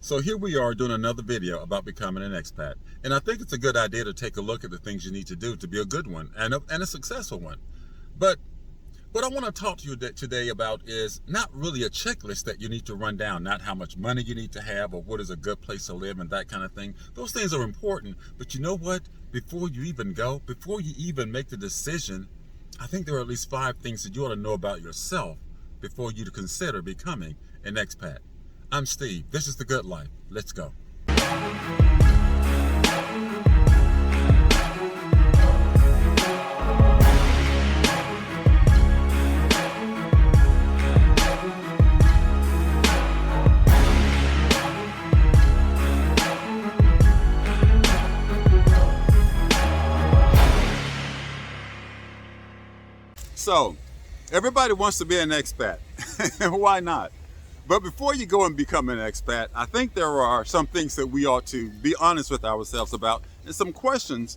So here we are doing another video about becoming an expat. And I think it's a good idea to take a look at the things you need to do to be a good one and a successful one. But what I want to talk to you today about is not really a checklist that you need to run down, not how much money you need to have or what is a good place to live and that kind of thing. Those things are important, but you know what? Before you even go, before you even make the decision, I think there are at least 5 things that you ought to know about yourself before you consider becoming an expat. I'm Steve. This is The Good Life. Let's go. So, everybody wants to be an expat. Why not? But before you go and become an expat, I think there are some things that we ought to be honest with ourselves about, and some questions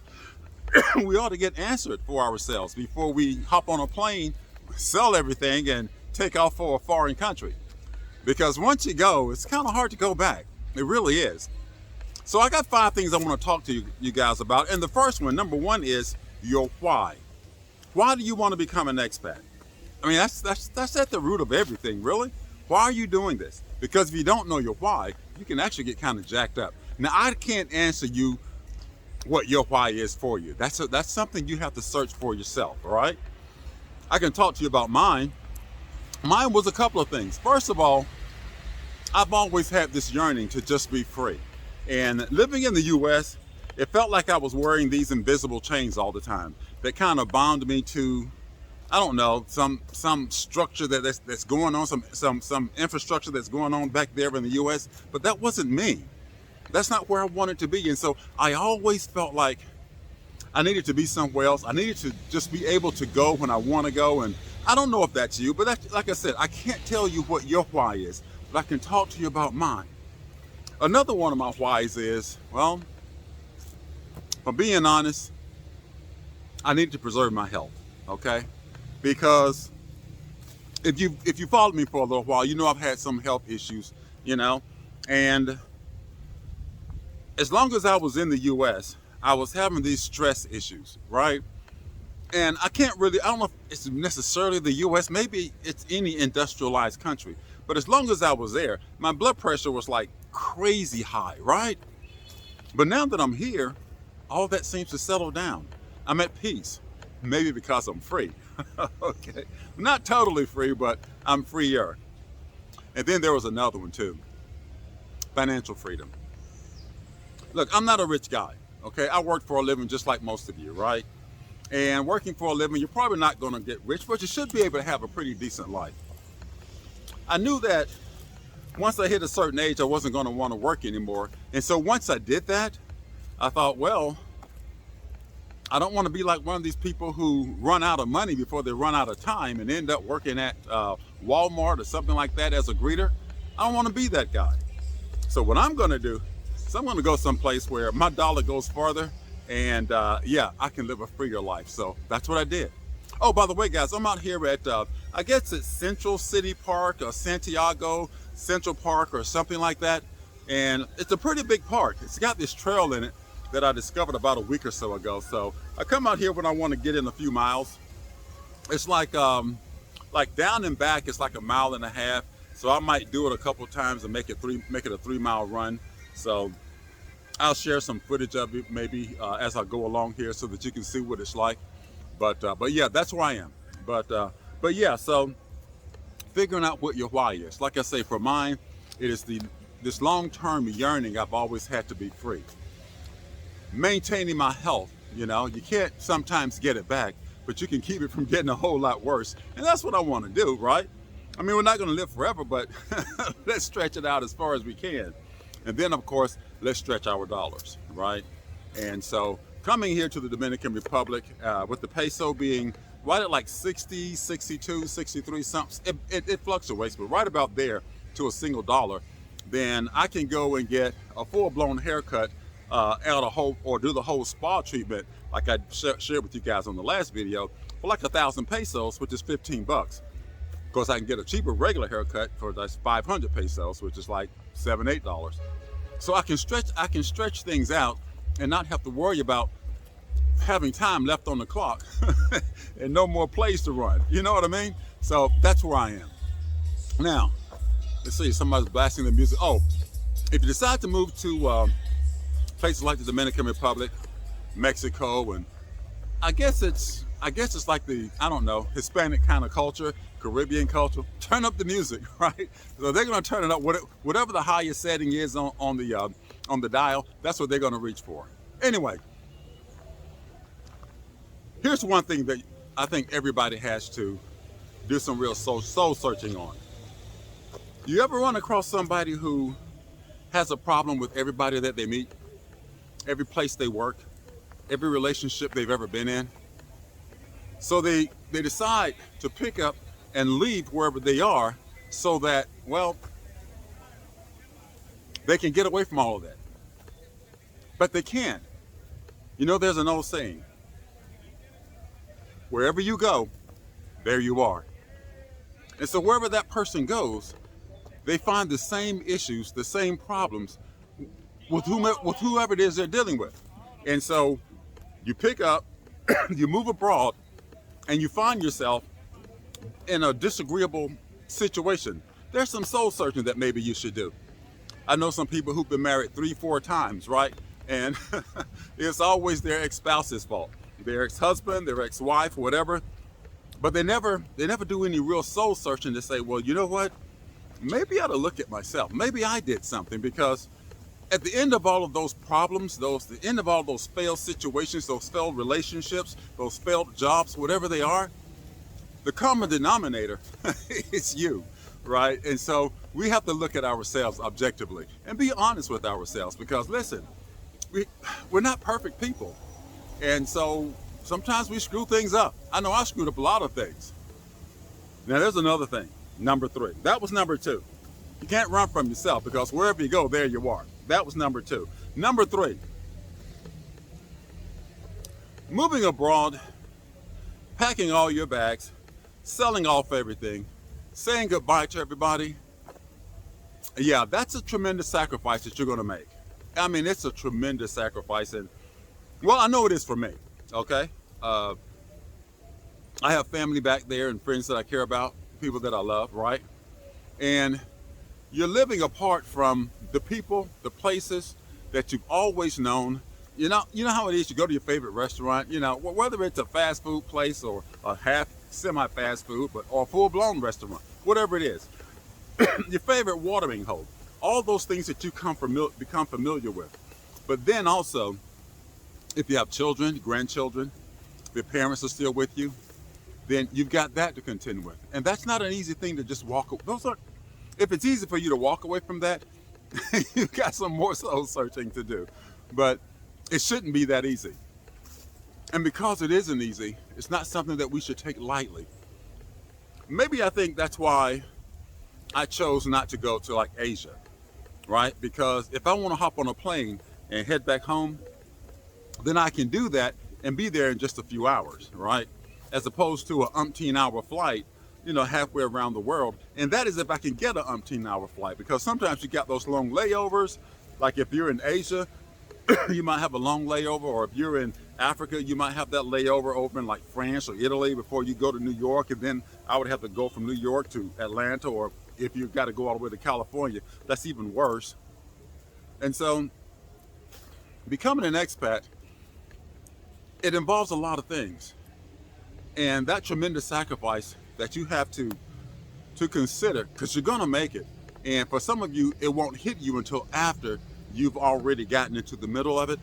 we ought to get answered for ourselves before we hop on a plane, sell everything, and take off for a foreign country. Because once you go, it's kind of hard to go back. It really is. So I got 5 things I want to talk to you guys about. And the first one, number 1, is your why. Why do you want to become an expat? I mean, that's at the root of everything, really. Why are you doing this? Because if you don't know your why, you can actually get kind of jacked up. Now, I can't answer you what your why is for you. That's something you have to search for yourself, all right? I can talk to you about mine. Mine was a couple of things. First of all, I've always had this yearning to just be free. And living in the U.S., it felt like I was wearing these invisible chains all the time that kind of bound me to, I don't know, some structure that's going on, some infrastructure that's going on back there in the U.S. But that wasn't me. That's not where I wanted to be. And so I always felt like I needed to be somewhere else. I needed to just be able to go when I want to go. And I don't know if that's you, but that's, like I said, I can't tell you what your why is, but I can talk to you about mine. Another one of my whys is, well, if I'm being honest, I need to preserve my health, okay? Because if you followed me for a little while, you know I've had some health issues, and as long as I was in the U.S., I was having these stress issues, right? And I don't know if it's necessarily the U.S., maybe it's any industrialized country, but as long as I was there, my blood pressure was like crazy high, right? But now that I'm here, all that seems to settle down. I'm at peace, maybe because I'm free. Okay, not totally free, but I'm freer. And then there was another one too, financial freedom. Look, I'm not a rich guy, okay? I work for a living just like most of you, right? And working for a living, you're probably not gonna get rich, but you should be able to have a pretty decent life. I knew that once I hit a certain age, I wasn't gonna wanna work anymore. And so once I did that, I thought, well, I don't want to be like one of these people who run out of money before they run out of time and end up working at Walmart or something like that as a greeter. I don't want to be that guy. So what I'm going to do is I'm going to go someplace where my dollar goes farther and yeah, I can live a freer life. So that's what I did. Oh, by the way, guys, I'm out here at, I guess it's Central City Park or Santiago Central Park or something like that. And it's a pretty big park. It's got this trail in it that I discovered about a week or so ago. So I come out here when I want to get in a few miles. It's like down and back, it's like 1.5 miles. So I might do it a couple times and make it a 3-mile run. So I'll share some footage of it maybe as I go along here so that you can see what it's like. But yeah, that's where I am. But yeah, so figuring out what your why is. Like I say, for mine, it is this long-term yearning I've always had to be free. Maintaining my health, you can't sometimes get it back, but you can keep it from getting a whole lot worse. And that's what I want to do, right? I mean, we're not going to live forever, but let's stretch it out as far as we can. And then, of course, let's stretch our dollars, right? And so coming here to the Dominican Republic, with the peso being right at like 60, 62, 63 something, it fluctuates, but right about there to a single dollar, then I can go and get a full-blown haircut, or do the whole spa treatment like I shared with you guys on the last video for like 1,000 pesos, which is 15 bucks. Of course, I can get a cheaper regular haircut for that's 500 pesos, which is like $7, $8. So I can stretch things out and not have to worry about having time left on the clock and no more plays to run. You know what I mean? So that's where I am. Now, let's see, somebody's blasting the music. Oh, if you decide to move to places like the Dominican Republic, Mexico, and I guess it's like the, I don't know, Hispanic kind of culture, Caribbean culture, turn up the music, right? So they're gonna turn it up, whatever the highest setting is on the dial, that's what they're gonna reach for. Anyway, here's one thing that I think everybody has to do some real soul searching on. You ever run across somebody who has a problem with everybody that they meet, every place they work, every relationship they've ever been in? So they decide to pick up and leave wherever they are so that, well, they can get away from all of that. But they can't. You know, there's an old saying, wherever you go, there you are. And so wherever that person goes, they find the same issues, the same problems with whoever it is they're dealing with. And so you pick up, you move abroad, and you find yourself in a disagreeable situation. There's some soul searching that maybe you should do. I know some people who've been married 3-4 times, right? And it's always their ex-spouse's fault. Their ex-husband, their ex-wife, whatever. But they never do any real soul searching to say, well, you know what? Maybe I ought to look at myself. Maybe I did something, because at the end of all of those problems, the end of all those failed situations, those failed relationships, those failed jobs, whatever they are, the common denominator is you, right? And so we have to look at ourselves objectively and be honest with ourselves, because listen, we're not perfect people. And so sometimes we screw things up. I know I screwed up a lot of things. Now there's another thing, number 3. That was number 2. You can't run from yourself, because wherever you go, there you are. That was number 2. Number 3, moving abroad, packing all your bags, selling off everything, saying goodbye to everybody. Yeah, that's a tremendous sacrifice that you're gonna make. I mean, it's a tremendous sacrifice, and well, I know it is for me, okay? I have family back there and friends that I care about, people that I love, right? And you're living apart from the people, the places that you've always known. You know how it is, you go to your favorite restaurant, you know, whether it's a fast food place or a half semi-fast food, or a full-blown restaurant, whatever it is. Your favorite watering hole, all those things that you become familiar with. But then also, if you have children, grandchildren, if your parents are still with you, then you've got that to contend with. And that's not an easy thing to just walk away. If it's easy for you to walk away from that, you've got some more soul searching to do. But it shouldn't be that easy. And because it isn't easy, it's not something that we should take lightly. Maybe I think that's why I chose not to go to like Asia, right? Because if I want to hop on a plane and head back home, then I can do that and be there in just a few hours, right? As opposed to an umpteen-hour flight, you know, halfway around the world. And that is if I can get an umpteen-hour flight, because sometimes you got those long layovers. Like if you're in Asia, you might have a long layover, or if you're in Africa, you might have that layover over in like France or Italy before you go to New York, and then I would have to go from New York to Atlanta, or if you've got to go all the way to California, that's even worse. And so becoming an expat, it involves a lot of things. And that tremendous sacrifice that you have to consider, because you're gonna make it. And for some of you, it won't hit you until after you've already gotten into the middle of it.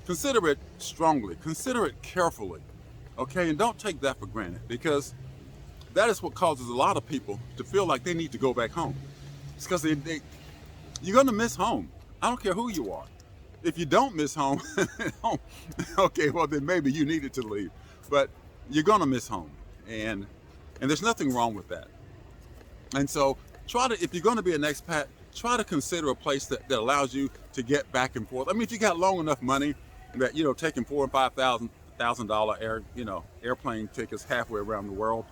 Consider it strongly, consider it carefully, okay? And don't take that for granted, because that is what causes a lot of people to feel like they need to go back home. It's because you're gonna miss home. I don't care who you are. If you don't miss home, okay, well then maybe you needed to leave. But you're gonna miss home, and there's nothing wrong with that. And so if you're gonna be an expat, try to consider a place that allows you to get back and forth. I mean, if you got long enough money that, you know, taking $4,000 and $5,000 airplane tickets halfway around the world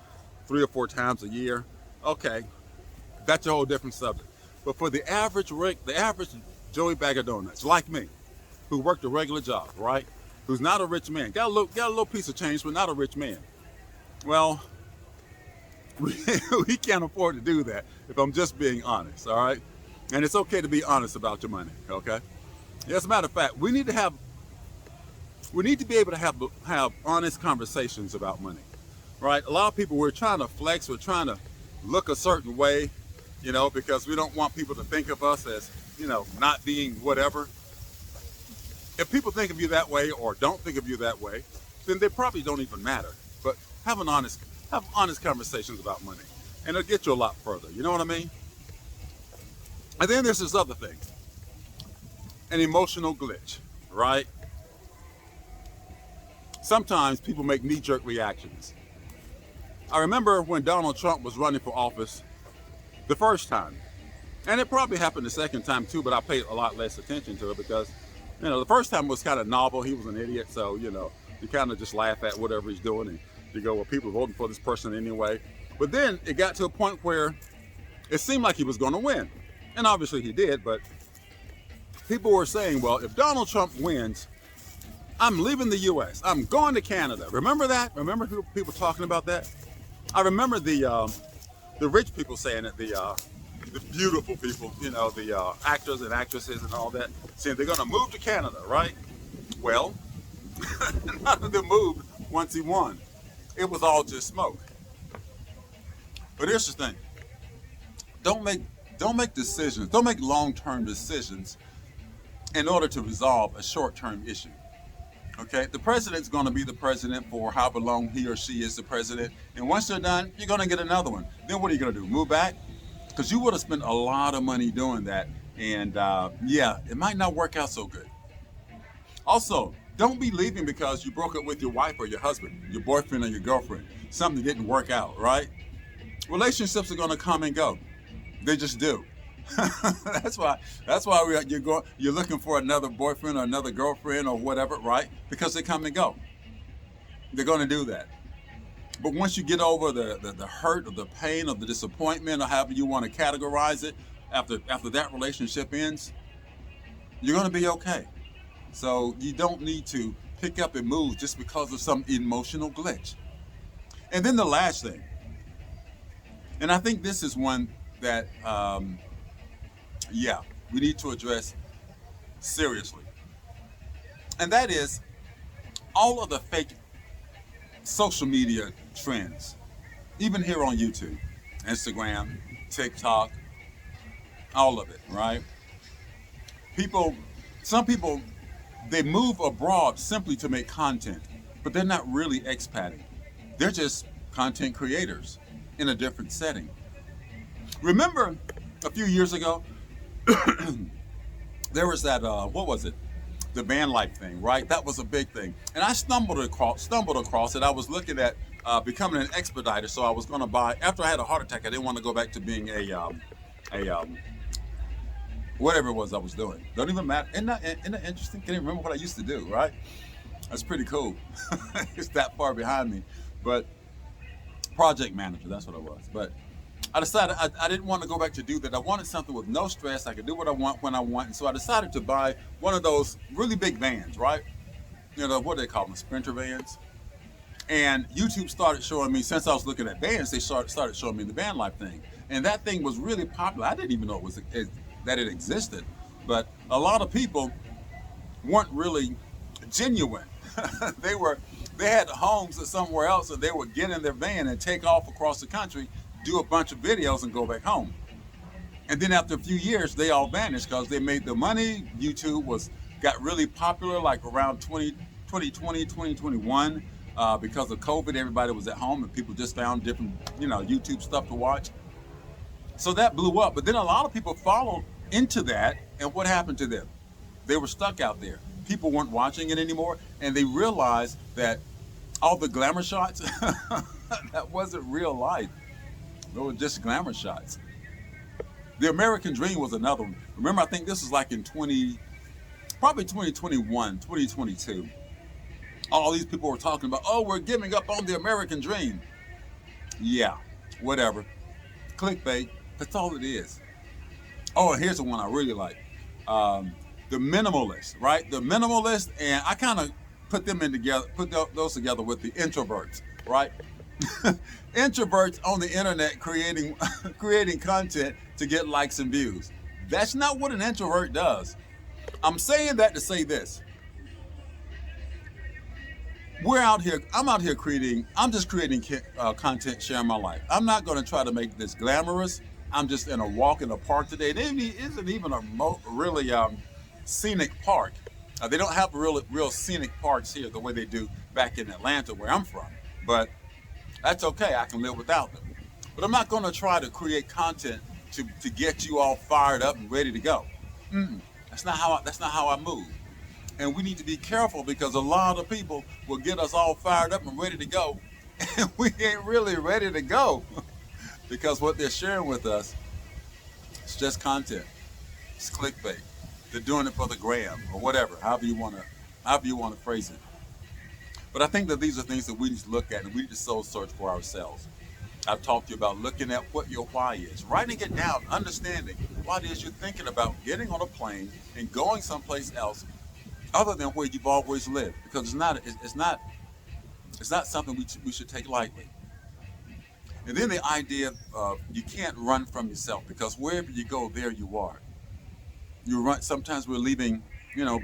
3 or 4 times a year, Okay, that's a whole different subject. But for the average Joey Bag of Donuts, like me, who worked a regular job, right? Who's not a rich man, got a little piece of change, but not a rich man. Well, we can't afford to do that if I'm just being honest, all right? And it's okay to be honest about your money, okay? As a matter of fact, we need to be able to have honest conversations about money, right? A lot of people, we're trying to flex, we're trying to look a certain way, because we don't want people to think of us as, not being whatever. If people think of you that way or don't think of you that way, then they probably don't even matter. But have honest conversations about money, and it'll get you a lot further. You know what I mean? And then there's this other thing, an emotional glitch, right? Sometimes people make knee-jerk reactions. I remember when Donald Trump was running for office the first time, and it probably happened the second time too, but I paid a lot less attention to it because, the first time was kind of novel. He was an idiot, so, you kind of just laugh at whatever he's doing, and you go, well, people are voting for this person anyway. But then it got to a point where it seemed like he was going to win. And obviously he did, but people were saying, well, if Donald Trump wins, I'm leaving the U.S. I'm going to Canada. Remember that? Remember people talking about that? I remember the rich people saying it, the beautiful people, the actors and actresses and all that, saying they're going to move to Canada, right? Well, none of them moved once he won. It was all just smoke. But here's the thing. Don't make decisions, don't make long-term decisions in order to resolve a short-term issue. Okay? The president's going to be the president for however long he or she is the president. And once they're done, you're going to get another one. Then what are you going to do? Move back? Because you would have spent a lot of money doing that. And it might not work out so good. Also, don't be leaving because you broke up with your wife or your husband, your boyfriend or your girlfriend. Something didn't work out, right? Relationships are going to come and go. They just do. That's why you're looking for another boyfriend or another girlfriend or whatever, right? Because they come and go. They're going to do that. But once you get over the hurt or the pain or the disappointment or however you want to categorize it, after that relationship ends, you're going to be okay. So you don't need to pick up and move just because of some emotional glitch. And then the last thing, and I think this is one that, we need to address seriously. And that is all of the fake social media trends, even here on YouTube, Instagram, TikTok, all of it, right? Some people, they move abroad simply to make content, but they're not really expatting. They're just content creators in a different setting. Remember a few years ago, there was that, the van life thing, right? That was a big thing. And I stumbled across it. I was looking at becoming an expediter, so I was going to buy, after I had a heart attack, I didn't want to go back to being whatever it was I was doing. Don't even matter. Isn't that interesting? Can't even remember what I used to do, right? That's pretty cool. It's that far behind me. But project manager, that's what I was. But I decided I didn't want to go back to do that. I wanted something with no stress. I could do what I want when I want. And so I decided to buy one of those really big vans, right? What do they call them? Sprinter vans. And YouTube started showing me, since I was looking at vans, they started showing me the van life thing. And that thing was really popular. I didn't even know that it existed. But a lot of people weren't really genuine. They had homes somewhere else, and they would get in their van and take off across the country, do a bunch of videos, and go back home. And then after a few years, they all vanished because they made the money. YouTube got really popular like around 2020, 2021. Because of COVID, everybody was at home and people just found different, YouTube stuff to watch. So that blew up. But then a lot of people followed into that, and what happened to them? They were stuck out there. People weren't watching it anymore, and they realized that all the glamour shots, that wasn't real life. Those were just glamour shots. The American dream was another one. Remember, I think this was like in probably 2021, 2022. All these people were talking about, we're giving up on the American dream. Yeah, whatever. clickbait. That's all it is. Oh, and here's the one I really like. The minimalist, right? The minimalist, and I kind of put them in together, those together with the introverts, right? Introverts on the internet creating content to get likes and views. That's not what an introvert does. I'm saying that to say this. I'm just creating content, sharing my life. I'm not going to try to make this glamorous. I'm just in a walk in the park today. It isn't even a really scenic park. They don't have real scenic parks here the way they do back in Atlanta where I'm from. But that's okay. I can live without them. But I'm not going to try to create content to get you all fired up and ready to go. That's not how I move. And we need to be careful because a lot of people will get us all fired up and ready to go, and we ain't really ready to go because what they're sharing with us is just content. It's clickbait. They're doing it for the gram or whatever, however you want to phrase it. But I think that these are things that we need to look at and we need to soul search for ourselves. I've talked to you about looking at what your why is, writing it down, understanding what it is you're thinking about getting on a plane and going someplace else other than where you've always lived, because it's not something we should take lightly. And then the idea of you can't run from yourself, because wherever you go, there you are. You run. Sometimes we're leaving,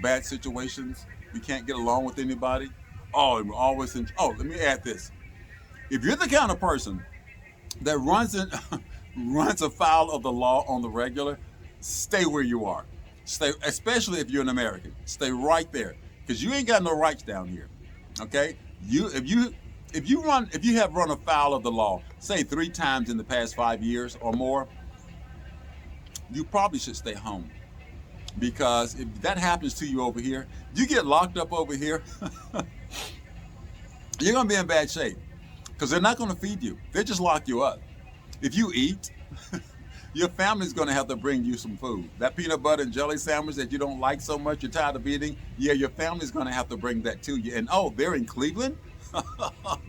bad situations. We can't get along with anybody. Oh, and we're always in. Oh, let me add this. If you're the kind of person that runs afoul of the law on the regular, stay where you are. Stay, especially if you're an American. Stay right there, because you ain't got no rights down here. Okay? If you have run afoul of the law, say 3 times in the past 5 years or more, you probably should stay home. Because if that happens to you over here, you get locked up over here, you're gonna be in bad shape. Because they're not gonna feed you. They just lock you up. If you eat, your family's gonna have to bring you some food. That peanut butter and jelly sandwich that you don't like so much, you're tired of eating, yeah, your family's gonna have to bring that to you. And oh, they're in Cleveland?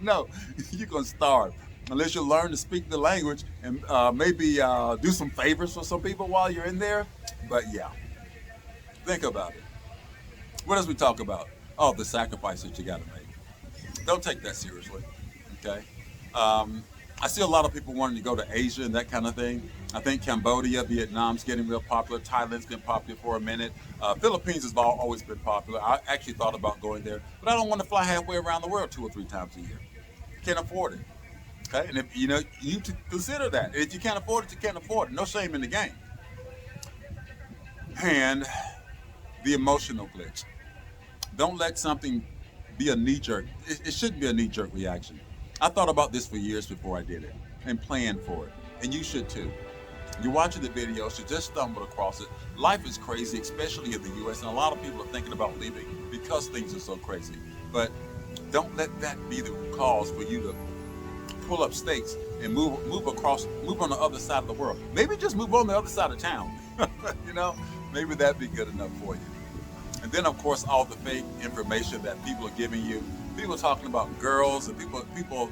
No, you're gonna starve. Unless you learn to speak the language and maybe do some favors for some people while you're in there. But yeah, think about it. What else we talk about? Oh, the sacrifice that you gotta make. Don't take that seriously, okay? I see a lot of people wanting to go to Asia and that kind of thing. I think Cambodia, Vietnam's getting real popular. Thailand's been popular for a minute. Philippines has always been popular. I actually thought about going there, but I don't want to fly halfway around the world 2 or 3 times a year. Can't afford it. Okay, and if you need to consider that. If you can't afford it, you can't afford it. No shame in the game. And the emotional glitch. Don't let something be a knee-jerk. It shouldn't be a knee-jerk reaction. I thought about this for years before I did it and planned for it. And you should too. You're watching the videos, you just stumbled across it. Life is crazy, especially in the U.S., and a lot of people are thinking about leaving because things are so crazy. But don't let that be the cause for you to pull up stakes and move on the other side of the world. Maybe just move on the other side of town. Maybe that'd be good enough for you. And then, of course, all the fake information that people are giving you. People are talking about girls and people,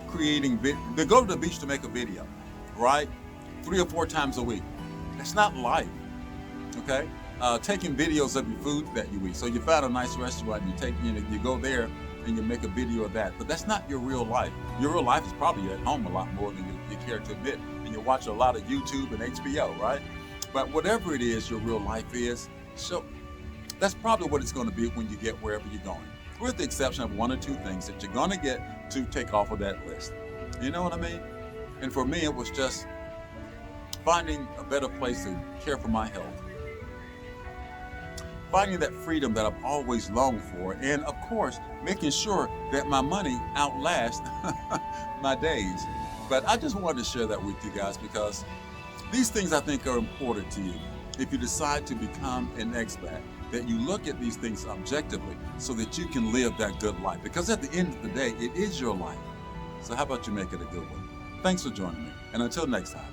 creating, they go to the beach to make a video, right? 3 or 4 times a week. It's not life, okay? Taking videos of your food that you eat. So you find a nice restaurant, you go there and you make a video of that. But that's not your real life. Your real life is probably at home a lot more than you care to admit. And you watch a lot of YouTube and HBO, right? But whatever it is your real life is, so that's probably what it's going to be when you get wherever you're going. With the exception of 1 or 2 things that you're going to get to take off of that list. You know what I mean? And for me, it was just finding a better place to care for my health. Finding that freedom that I've always longed for. And of course, making sure that my money outlasts my days. But I just wanted to share that with you guys because these things I think are important to you. If you decide to become an expat, that you look at these things objectively so that you can live that good life. Because at the end of the day, it is your life. So how about you make it a good one? Thanks for joining me. And until next time.